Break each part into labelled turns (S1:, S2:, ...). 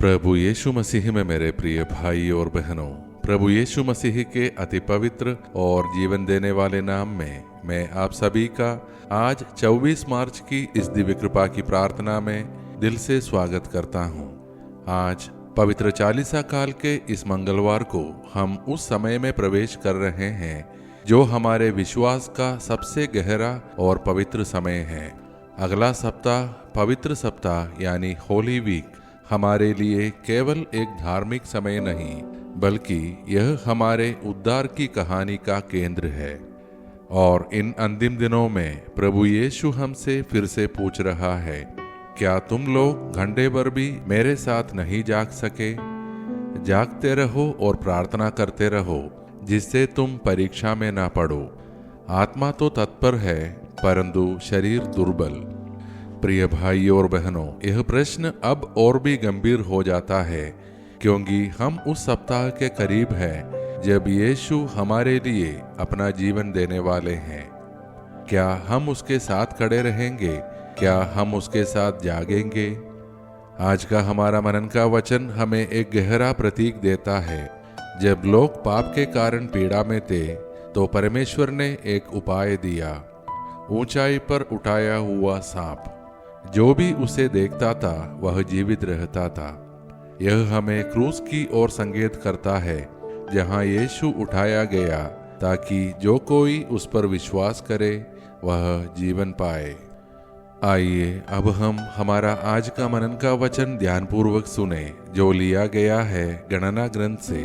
S1: प्रभु यीशु मसीह में मेरे प्रिय भाई और बहनों, प्रभु यीशु मसीह के अति पवित्र और जीवन देने वाले नाम में मैं आप सभी का आज 24 मार्च की इस दिव्य कृपा की प्रार्थना में दिल से स्वागत करता हूँ। आज पवित्र चालीसा काल के इस मंगलवार को हम उस समय में प्रवेश कर रहे हैं जो हमारे विश्वास का सबसे गहरा और पवित्र समय है। अगला सप्ताह पवित्र सप्ताह यानी होली वीक हमारे लिए केवल एक धार्मिक समय नहीं, बल्कि यह हमारे उद्धार की कहानी का केंद्र है। और इन अंतिम दिनों में प्रभु यीशु हमसे फिर से पूछ रहा है, क्या तुम लोग घंटे भर भी मेरे साथ नहीं जाग सके? जागते रहो और प्रार्थना करते रहो, जिससे तुम परीक्षा में ना पड़ो। आत्मा तो तत्पर है, परंतु शरीर दुर्बल। प्रिय भाई और बहनों, यह प्रश्न अब और भी गंभीर हो जाता है, क्योंकि हम उस सप्ताह के करीब हैं जब यीशु हमारे लिए अपना जीवन देने वाले हैं। क्या हम उसके साथ खड़े रहेंगे? क्या हम उसके साथ जागेंगे? आज का हमारा मनन का वचन हमें एक गहरा प्रतीक देता है। जब लोग पाप के कारण पीड़ा में थे, तो परमेश्वर ने एक उपाय दिया, ऊंचाई पर उठाया हुआ सांप। जो भी उसे देखता था वह जीवित रहता था। यह हमें क्रूस की ओर संकेत करता है, जहां यीशु उठाया गया, ताकि जो कोई उस पर विश्वास करे वह जीवन पाए। आइए अब हम हमारा आज का मनन का वचन ध्यानपूर्वक सुने, जो लिया गया है गणना ग्रंथ से,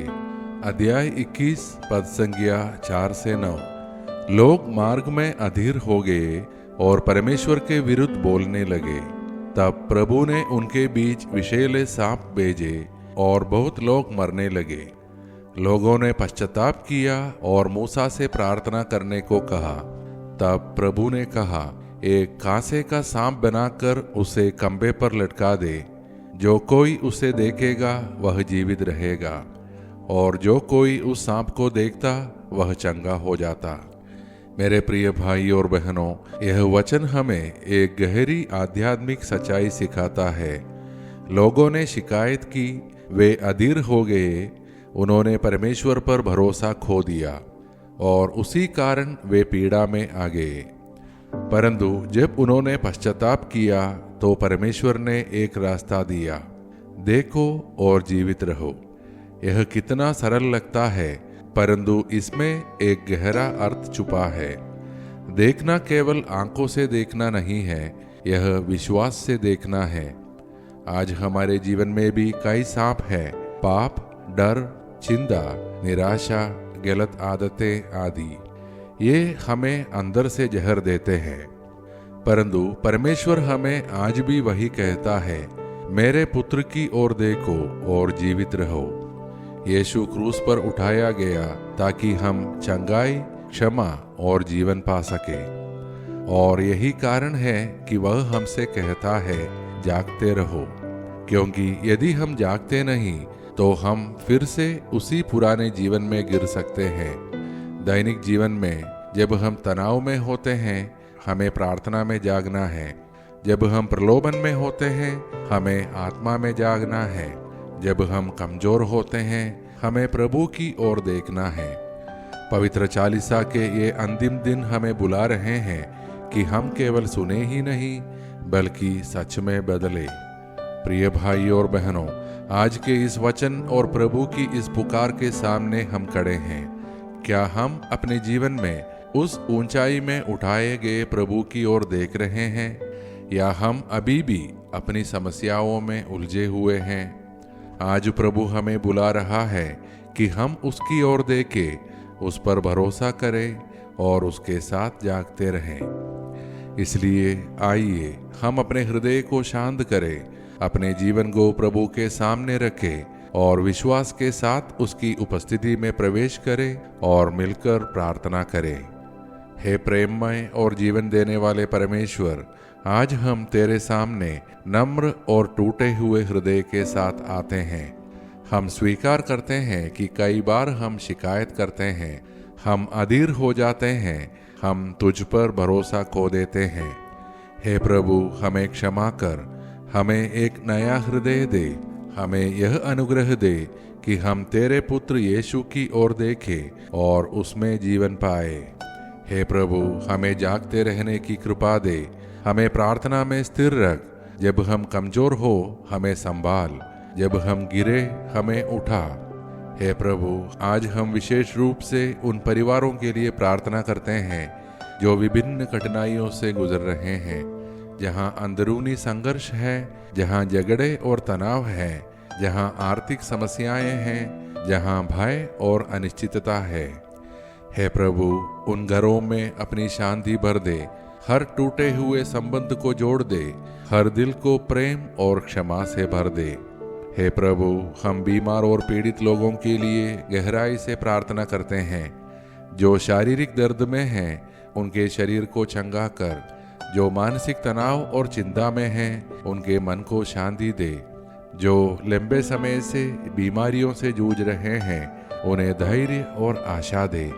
S1: अध्याय 21 पद संज्ञा 4 से 9। लोग मार्ग में अधीर हो गए और परमेश्वर के विरुद्ध बोलने लगे। तब प्रभु ने उनके बीच विषैले सांप भेजे और बहुत लोग मरने लगे। लोगों ने पश्चाताप किया और मूसा से प्रार्थना करने को कहा। तब प्रभु ने कहा, एक कांसे का सांप बनाकर उसे खंभे पर लटका दे। जो कोई उसे देखेगा वह जीवित रहेगा, और जो कोई उस सांप को देखता वह चंगा हो जाता। मेरे प्रिय भाई और बहनों, यह वचन हमें एक गहरी आध्यात्मिक सच्चाई सिखाता है। लोगों ने शिकायत की, वे अधीर हो गए, उन्होंने परमेश्वर पर भरोसा खो दिया और उसी कारण वे पीड़ा में आ गए। परंतु जब उन्होंने पश्चाताप किया तो परमेश्वर ने एक रास्ता दिया, देखो और जीवित रहो। यह कितना सरल लगता है, परंतु इसमें एक गहरा अर्थ छुपा है। देखना केवल आंखों से देखना नहीं है, यह विश्वास से देखना है। आज हमारे जीवन में भी कई सांप हैं, पाप, डर, चिंता, निराशा, गलत आदतें आदि। ये हमें अंदर से जहर देते हैं। परंतु परमेश्वर हमें आज भी वही कहता है, मेरे पुत्र की ओर देखो और जीवित रहो। यीशु क्रूस पर उठाया गया ताकि हम चंगाई, क्षमा और जीवन पा सके। और यही कारण है कि वह हमसे कहता है, जागते रहो, क्योंकि यदि हम जागते नहीं तो हम फिर से उसी पुराने जीवन में गिर सकते हैं। दैनिक जीवन में जब हम तनाव में होते हैं, हमें प्रार्थना में जागना है। जब हम प्रलोभन में होते हैं, हमें आत्मा में जागना है। जब हम कमजोर होते हैं, हमें प्रभु की ओर देखना है। पवित्र चालीसा के ये अंतिम दिन हमें बुला रहे हैं कि हम केवल सुने ही नहीं, बल्कि सच में बदले। प्रिय भाई और बहनों, आज के इस वचन और प्रभु की इस पुकार के सामने हम खड़े हैं। क्या हम अपने जीवन में उस ऊंचाई में उठाए गए प्रभु की ओर देख रहे हैं, या हम अभी भी अपनी समस्याओं में उलझे हुए हैं? आज प्रभु हमें बुला रहा है कि हम उसकी ओर देखें, उस पर भरोसा करें और उसके साथ जागते रहें। इसलिए आइए हम अपने हृदय को शांत करें, अपने जीवन को प्रभु के सामने रखें और विश्वास के साथ उसकी उपस्थिति में प्रवेश करें और मिलकर प्रार्थना करें। हे प्रेममय और जीवन देने वाले परमेश्वर, आज हम तेरे सामने नम्र और टूटे हुए हृदय के साथ आते हैं। हम स्वीकार करते हैं कि कई बार हम शिकायत करते हैं, हम अधीर हो जाते हैं, हम तुझ पर भरोसा खो देते हैं। हे प्रभु, हमें क्षमा कर, हमें एक नया हृदय दे, हमें यह अनुग्रह दे कि हम तेरे पुत्र यीशु की ओर देखें और उसमें जीवन पाए। हे प्रभु, हमें जागते रहने की कृपा दे, हमें प्रार्थना में स्थिर रख। जब हम कमजोर हो हमें संभाल, जब हम गिरे हमें उठा। हे प्रभु, आज हम विशेष रूप से उन परिवारों के लिए प्रार्थना करते हैं जो विभिन्न कठिनाइयों से गुजर रहे हैं, जहाँ अंदरूनी संघर्ष है, जहाँ झगड़े और तनाव है, जहाँ आर्थिक समस्याएं हैं, जहाँ भय और अनिश्चितता है। हे प्रभु, उन घरों में अपनी शांति भर दे, हर टूटे हुए संबंध को जोड़ दे, हर दिल को प्रेम और क्षमा से भर दे। हे प्रभु, हम बीमार और पीड़ित लोगों के लिए गहराई से प्रार्थना करते हैं। जो शारीरिक दर्द में हैं, उनके शरीर को चंगा कर। जो मानसिक तनाव और चिंता में हैं, उनके मन को शांति दे। जो लंबे समय से बीमारियों से जूझ रहे हैं, उन्हें धैर्य और आशा दे।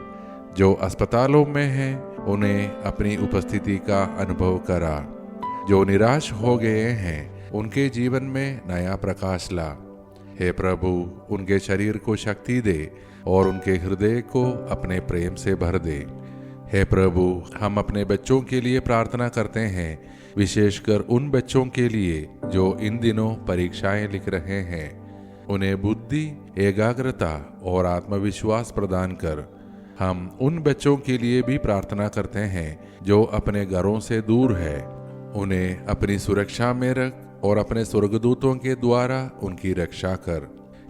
S1: जो अस्पतालों में हैं, उन्हें अपनी उपस्थिति का अनुभव करा। जो निराश हो गए हैं, उनके जीवन में नया प्रकाश ला। हे प्रभु, उनके शरीर को शक्ति दे और उनके हृदय को अपने प्रेम से भर दे। हे प्रभु, हम अपने बच्चों के लिए प्रार्थना करते हैं, विशेषकर उन बच्चों के लिए जो इन दिनों परीक्षाएं लिख रहे हैं। उन्हें बुद्धि, एकाग्रता और आत्मविश्वास प्रदान कर। हम उन बच्चों के लिए भी प्रार्थना करते हैं जो अपने घरों से दूर है। उन्हें अपनी सुरक्षा में रख और अपने स्वर्गदूतों के द्वारा उनकी रक्षा कर।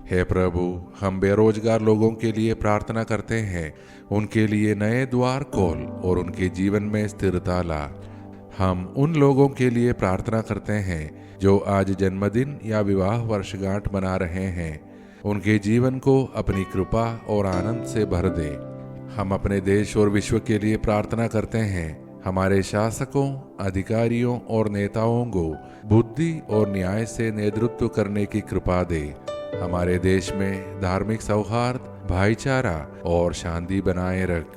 S1: हे प्रभु, हम बेरोजगार लोगों के लिए प्रार्थना करते हैं, उनके लिए नए द्वार खोल और उनके जीवन में स्थिरता ला। हम उन लोगों के लिए प्रार्थना करते हैं जो आज जन्मदिन या विवाह वर्षगांठ मना रहे हैं, उनके जीवन को अपनी कृपा और आनंद से भर दे। हम अपने देश और विश्व के लिए प्रार्थना करते हैं, हमारे शासकों, अधिकारियों और नेताओं को बुद्धि और न्याय से नेतृत्व करने की कृपा दे। हमारे देश में धार्मिक सौहार्द, भाईचारा और शांति बनाए रख।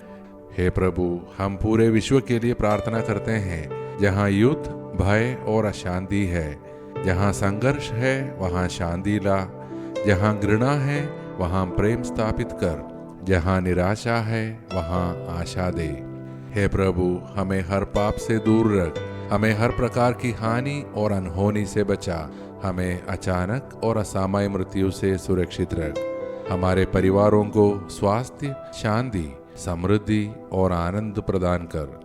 S1: हे प्रभु, हम पूरे विश्व के लिए प्रार्थना करते हैं, जहाँ युद्ध, भय और अशांति है, जहाँ संघर्ष है वहाँ शांति ला, जहाँ घृणा है वहाँ प्रेम स्थापित कर, जहाँ निराशा है वहाँ आशा दे। हे प्रभु, हमें हर पाप से दूर रख, हमें हर प्रकार की हानि और अनहोनी से बचा, हमें अचानक और असामयिक मृत्यु से सुरक्षित रख। हमारे परिवारों को स्वास्थ्य, शांति, समृद्धि और आनंद प्रदान कर।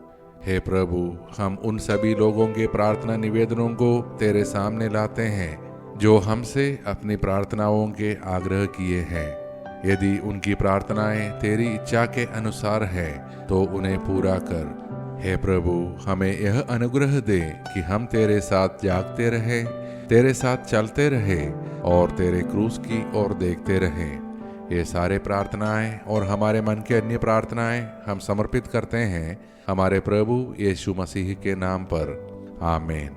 S1: हे प्रभु, हम उन सभी लोगों के प्रार्थना निवेदनों को तेरे सामने लाते हैं जो हमसे अपनी प्रार्थनाओं के आग्रह किए हैं। यदि उनकी प्रार्थनाएं तेरी इच्छा के अनुसार है तो उन्हें पूरा कर। हे प्रभु, हमें यह अनुग्रह दे कि हम तेरे साथ जागते रहें, तेरे साथ चलते रहें और तेरे क्रूस की ओर देखते रहें। ये सारे प्रार्थनाएं और हमारे मन के अन्य प्रार्थनाएं हम समर्पित करते हैं हमारे प्रभु यीशु मसीह के नाम पर। आमीन।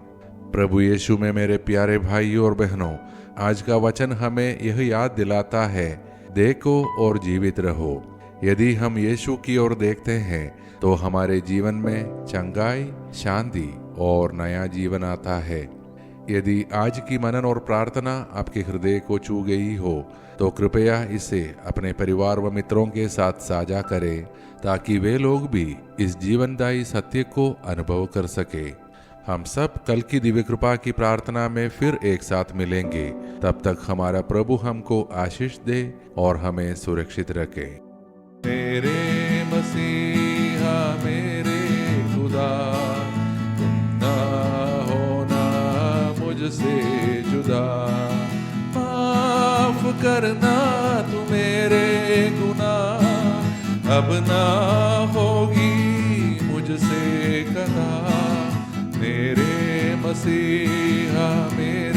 S1: प्रभु यीशु में मेरे प्यारे भाइयों और बहनों, आज का वचन हमें यह याद दिलाता है, देखो और जीवित रहो। यदि हम यीशु की ओर देखते हैं तो हमारे जीवन में चंगाई, शांति और नया जीवन आता है। यदि आज की मनन और प्रार्थना आपके हृदय को छू गई हो तो कृपया इसे अपने परिवार व मित्रों के साथ साझा करें, ताकि वे लोग भी इस जीवनदायी सत्य को अनुभव कर सके। हम सब कल की दिव्य कृपा की प्रार्थना में फिर एक साथ मिलेंगे। तब तक हमारा प्रभु हमको आशीष दे और हमें सुरक्षित रखे। मेरे मसीहा मेरे खुदा, तुम ना होना मुझसे जुदा, माफ करना तू मेरे गुनाह, अब ना होगी मुझसे कदा। मेरे मसीहा मेरे